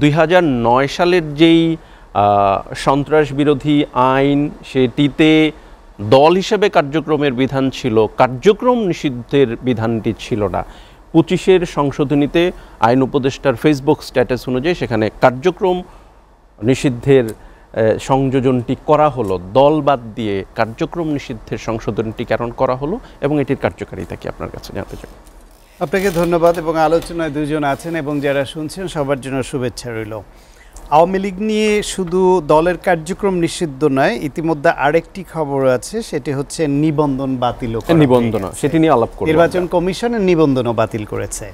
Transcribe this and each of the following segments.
2009 সালের যেই সন্ত্রাস বিরোধী আইন, সেটিতে দল হিসেবে কার্যক্রমের বিধান ছিল, কার্যক্রম নিষিদ্ধের বিধানটি ছিল না। 25-এর সংশোধনীতে আইন উপদেষ্টার ফেসবুক স্ট্যাটাস অনুযায়ী সেখানে কার্যক্রম নিষিদ্ধের সংযোজনটি করা হলো, দল বাদ দিয়ে কার্যক্রম নিষিদ্ধের সংশোধনটি কারণ করা হলো, এবং এটির কার্যকারিতা কি আপনার কাছে জানতে চাই। আপনাকে ধন্যবাদ। এবং আলোচনায় দুজন আছেন এবং যারা শুনছেন সবার জন্য শুভেচ্ছা রইল। আওয়ামী লীগ নিয়ে শুধু দলের কার্যক্রম নিষিদ্ধ নয়, ইতিমধ্যে আরেকটি খবর আছে, সেটি হচ্ছে নিবন্ধন বাতিল। নিবন্ধন, সেটি নিয়ে আলাপ করব। নির্বাচন কমিশনের নিবন্ধনও বাতিল করেছে।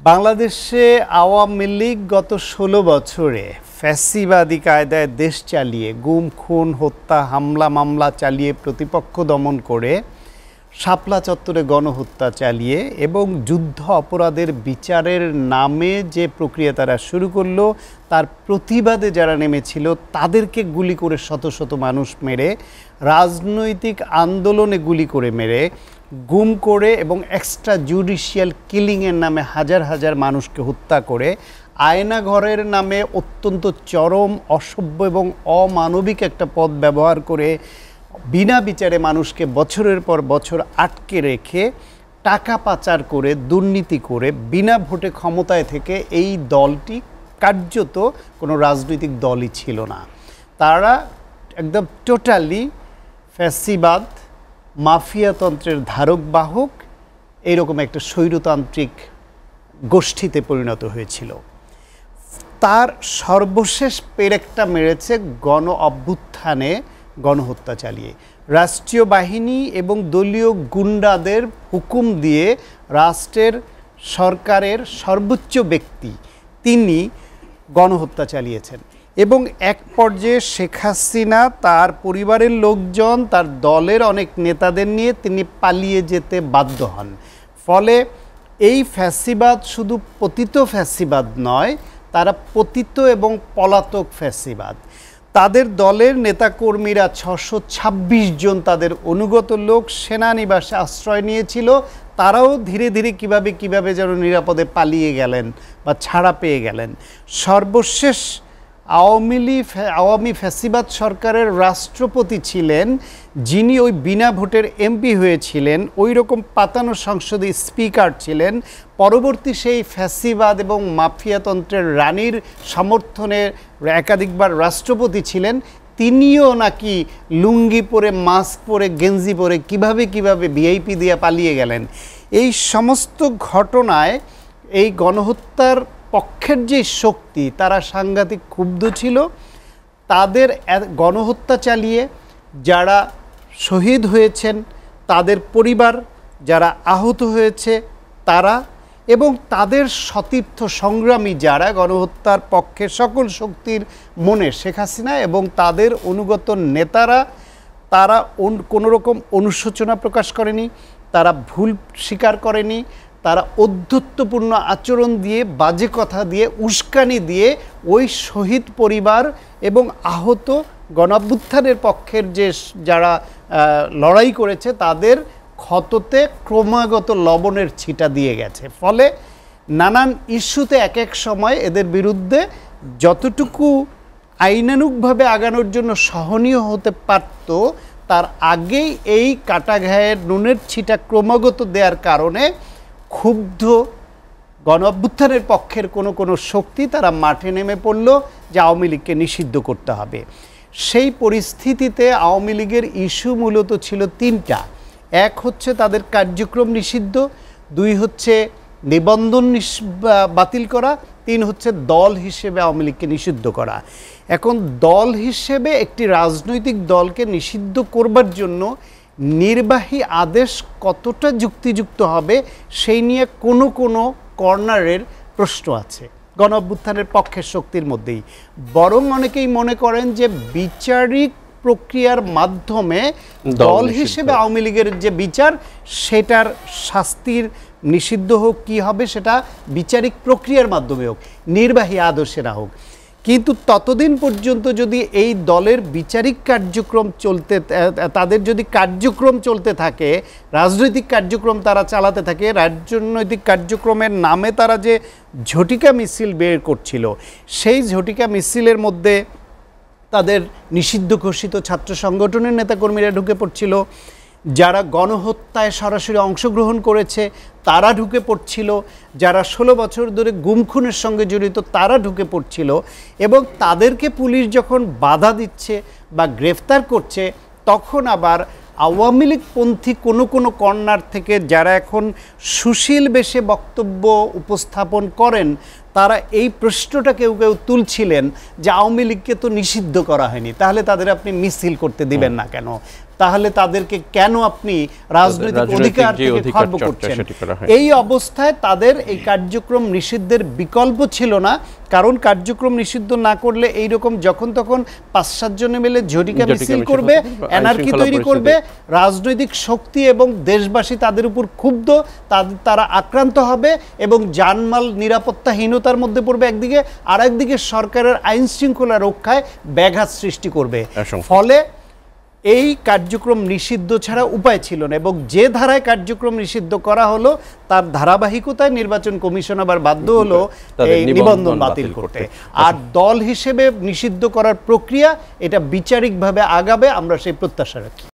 বাংলাদেশে আওয়ামী লীগ গত 16 বছরে ফ্যাসিবাদী কায়দায় দেশ চালিয়ে, গুম খুন হত্যা হামলা মামলা চালিয়ে, প্রতিপক্ষ দমন করে, শাপলা চত্বরে গণহত্যা চালিয়ে এবং যুদ্ধ অপরাধের বিচারের নামে যে প্রক্রিয়া তারা শুরু করলো, তার প্রতিবাদে যারা নেমেছিল তাদেরকে গুলি করে শত শত মানুষ মেরে, রাজনৈতিক আন্দোলনে গুলি করে মেরে, গুম করে এবং এক্সট্রা জুডিশিয়াল কিলিংয়ের নামে হাজার হাজার মানুষকে হত্যা করে, আয়নাঘরের নামে অত্যন্ত চরম অসভ্য এবং অমানবিক একটা পদ ব্যবহার করে বিনা বিচারে মানুষকে বছরের পর বছর আটকে রেখে, টাকা পাচার করে, দুর্নীতি করে, বিনা ভোটে ক্ষমতায় থেকে এই দলটি কার্যত কোনো রাজনৈতিক দলই ছিল না। তারা একদম টোটালি ফ্যাসিবাদ, মাফিয়াতন্ত্রের ধারক বাহক, এইরকম একটা স্বৈরতান্ত্রিক গোষ্ঠীতে পরিণত হয়েছিল। তার সর্বশেষ পেরেকটা মেরেছে গণ অভ্যুত্থানে গণহত্যা চালিয়ে। রাষ্ট্রীয় বাহিনী এবং দলীয় গুন্ডাদের হুকুম দিয়ে রাষ্ট্রের সরকারের সর্বোচ্চ ব্যক্তি তিনি গণহত্যা চালিয়েছেন এবং এক পর্যায়ে শেখ হাসিনা তার পরিবারের লোকজন, তার দলের অনেক নেতাদের নিয়ে তিনি পালিয়ে যেতে বাধ্য হন। ফলে এই ফ্যাসিবাদ শুধু পতিত ফ্যাসিবাদ নয়, তারা পতিত এবং পলাতক ফ্যাসিবাদ। তাদের দলের নেতাকর্মীরা 626 জন তাদের অনুগত লোক সেনানিবাসে আশ্রয় নিয়েছিল। তারাও ধীরে ধীরে কিভাবে যেন নিরাপদে পালিয়ে গেলেন বা ছাড়া পেয়ে গেলেন। সর্বশেষ আওয়ামী ফ্যাসিবাদ সরকারের রাষ্ট্রপতি ছিলেন যিনি ওই বিনা ভোটের এমপি হয়েছিলেন, ওই রকম পাতানো সংসদে স্পিকার ছিলেন। পরবর্তী সেই ফ্যাসিবাদ এবং মাফিয়াতন্ত্রের রানীর সমর্থনে একাধিকবার রাষ্ট্রপতি ছিলেন, তিনিও নাকি লুঙ্গি পরে, মাস্ক পরে, গেঞ্জি পরে কিভাবে ভিআইপি দিয়ে পালিয়ে গেলেন। এই সমস্ত ঘটনায় এই গণহত্যার পক্ষের যে শক্তি, তারা সাংঘাতিক ক্ষুব্ধ ছিল। তাদের গণহত্যা চালিয়ে যারা শহীদ হয়েছেন, তাদের পরিবার, যারা আহত হয়েছে তারা, এবং তাদের সতীর্থ সংগ্রামী যারা গণহত্যার পক্ষে সকল শক্তির মনে শেখ হাসিনা এবং তাদের অনুগত নেতারা, তারা কোনো রকম অনুশোচনা প্রকাশ করেনি, তারা ভুল স্বীকার করেনি, তারা অধ্যত্বপূর্ণ আচরণ দিয়ে, বাজে কথা দিয়ে, উস্কানি দিয়ে ওই শহীদ পরিবার এবং আহত গণঅভ্যুত্থানের পক্ষের যে যারা লড়াই করেছে তাদের ক্ষততে ক্রমাগত লবণের ছিটা দিয়ে গেছে। ফলে নানান ইস্যুতে এক এক সময় এদের বিরুদ্ধে যতটুকু আইনানুগভাবে আগানোর জন্য সহনীয় হতে পারত, তার আগেই এই কাটাঘায়ের নুনের ছিটা ক্রমাগত দেওয়ার কারণে ক্ষুব্ধ গণঅভ্যুত্থানের পক্ষের কোনো শক্তি তারা মাঠে নেমে পড়ল যে আওয়ামী লীগকে নিষিদ্ধ করতে হবে। সেই পরিস্থিতিতে আওয়ামী লীগের ইস্যু মূলত ছিল তিনটা। এক হচ্ছে তাদের কার্যক্রম নিষিদ্ধ, দুই হচ্ছে নিবন্ধন বাতিল করা, তিন হচ্ছে দল হিসেবে আওয়ামী লীগকে নিষিদ্ধ করা। এখন দল হিসেবে একটি রাজনৈতিক দলকে নিষিদ্ধ করবার জন্য নির্বাহী আদেশ কতটা যুক্তিযুক্ত হবে সেই নিয়ে কোনো কর্নারের প্রশ্ন আছে গণঅভ্যুত্থানের পক্ষের শক্তির মধ্যেই। বরং অনেকেই মনে করেন যে বিচারিক প্রক্রিয়ার মাধ্যমে দল হিসেবে আওয়ামী লীগের যে বিচার, সেটার শাস্তির নিষিদ্ধ হোক, কী হবে সেটা বিচারিক প্রক্রিয়ার মাধ্যমে হোক, নির্বাহী আদর্শে না হোক। কিন্তু ততদিন পর্যন্ত যদি এই দলের বিচারিক কার্যক্রম তাদের যদি কার্যক্রম চলতে থাকে, রাজনৈতিক কার্যক্রম তারা চালাতে থাকে, রাজনৈতিক কার্যক্রমের নামে তারা যে ঝটিকা মিছিল বের করছিল, সেই ঝটিকা মিছিলের মধ্যে তাদের নিষিদ্ধ ঘোষিত ছাত্র সংগঠনের নেতাকর্মীরা ঢুকে পড়ছিল, যারা গণহত্যায় সরাসরি অংশগ্রহণ করেছে তারা ঢুকে পড়ছিল, যারা 16 বছর ধরে গুম খুনের সঙ্গে জড়িত তারা ঢুকে পড়ছিল, এবং তাদেরকে পুলিশ যখন বাধা দিচ্ছে বা গ্রেফতার করছে, তখন আবার আওয়ামী লীগপন্থী কোনো কর্নার থেকে যারা এখন সুশীল বেশে বক্তব্য উপস্থাপন করেন, তারা এই প্রশ্নটা কেউ তুলছিলেন যে আওয়ামী লীগকে তো নিষিদ্ধ করা হয়নি, তাহলে তাদের আপনি মিছিল করতে দিবেন না কেন, তাহলে তাদেরকে কেন আপনি রাজনৈতিক অধিকার থেকে খর্ব করছেন? এই অবস্থায় তাদের এই কার্যক্রম নিষিদ্ধের বিকল্প ছিল না, কারণ কার্যক্রম নিষিদ্ধ না করলে এইরকম যখন তখন 5-7 জনে মিলে ঝটিকা মিছিল করবে, অ্যানার্কি তৈরি করবে, রাজনৈতিক শক্তি এবং দেশবাসী তাদের উপর ক্ষুব্ধ, তারা আক্রান্ত হবে এবং জানমাল নিরাপত্তাহীনতার মধ্যে পড়বে একদিকে, আর একদিকে সরকারের আইন শৃঙ্খলা রক্ষায় ব্যাঘাত সৃষ্টি করবে। ফলে এই কার্যক্রম নিষিদ্ধ ছাড়া উপায় ছিল না, এবং যে ধারায় কার্যক্রম নিষিদ্ধ করা হলো তার ধারাবাহিকতায় নির্বাচন কমিশন আবার বাধ্য হলো এই নিবন্ধন বাতিল করতে। আর দল হিসেবে নিষিদ্ধ করার প্রক্রিয়া এটা বিচারিকভাবে আগাবে, আমরা সেই প্রত্যাশা রাখি।